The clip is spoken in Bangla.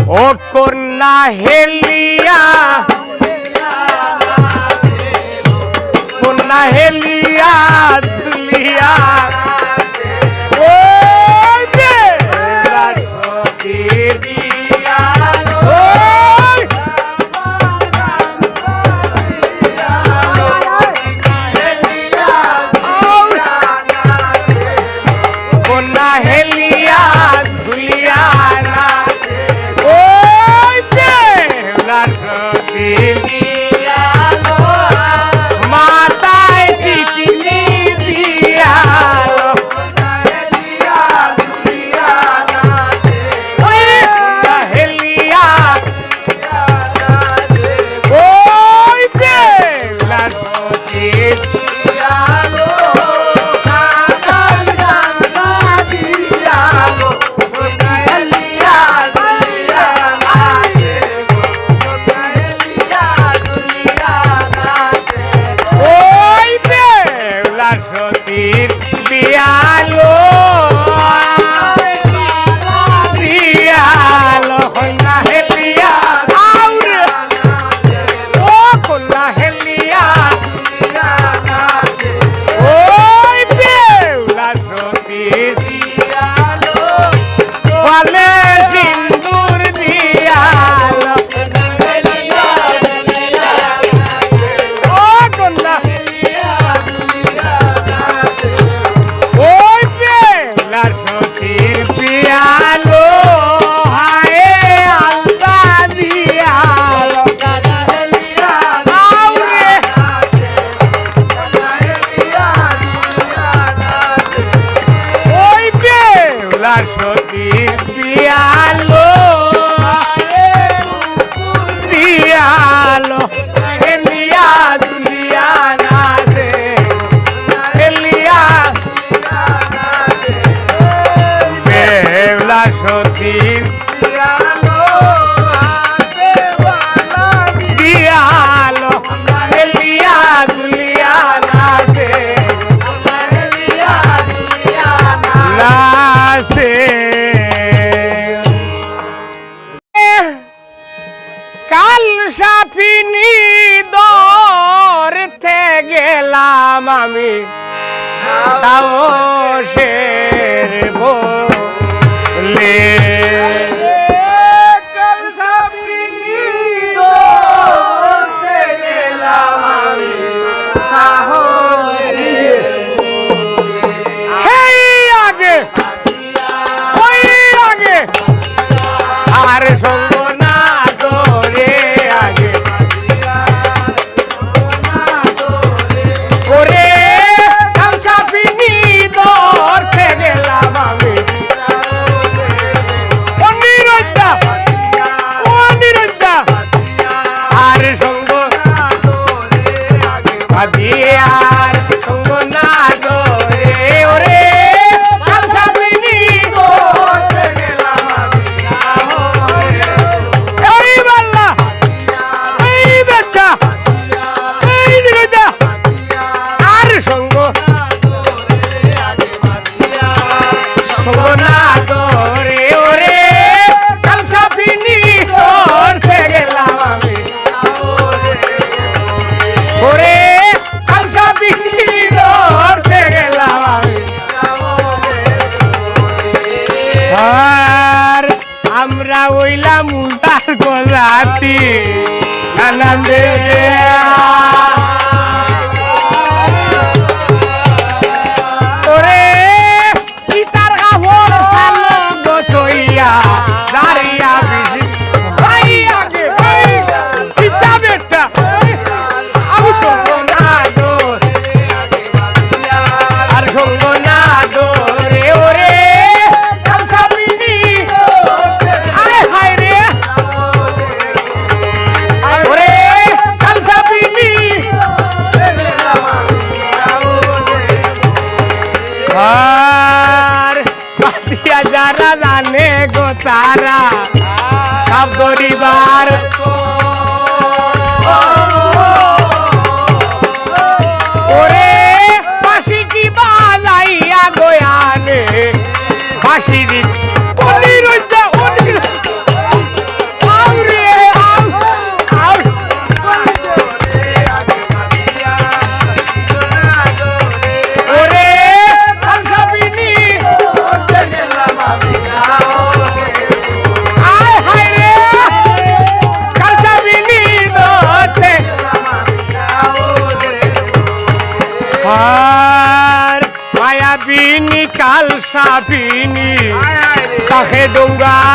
ও কন্যা হেলিয়া কন্যা হেলিয়া দুলিয়া আমি তাওশের বলে কাল সাপিনি ধরতে গেলাম আমি সাহসের হেই আগে ওই আগে আর সঙ্গ না ধরে আগে ওরে কাল সাপিনি ধরতে গেলাম আমি আর সঙ্গ আর সঙ্গ না ধরে ওরে কাল সাপিনি ধরতে গেলাম আমি এই বাল্লা এই বেটা এই দিগটা আর সঙ্গ না ধরে ওরে কাল সাপিনি ধরতে গেলাম আমি ওরে কাল সাপিনি ধরতে গেলাম আমি আর আমরা ওইলাম উল্টার গোলাতি আনন্দে যারা জানে গো তারা সব গরিবার ওরে বাঁশি কি বাজাইয়া গোয়ানে বাঁশির ডোঙ্গা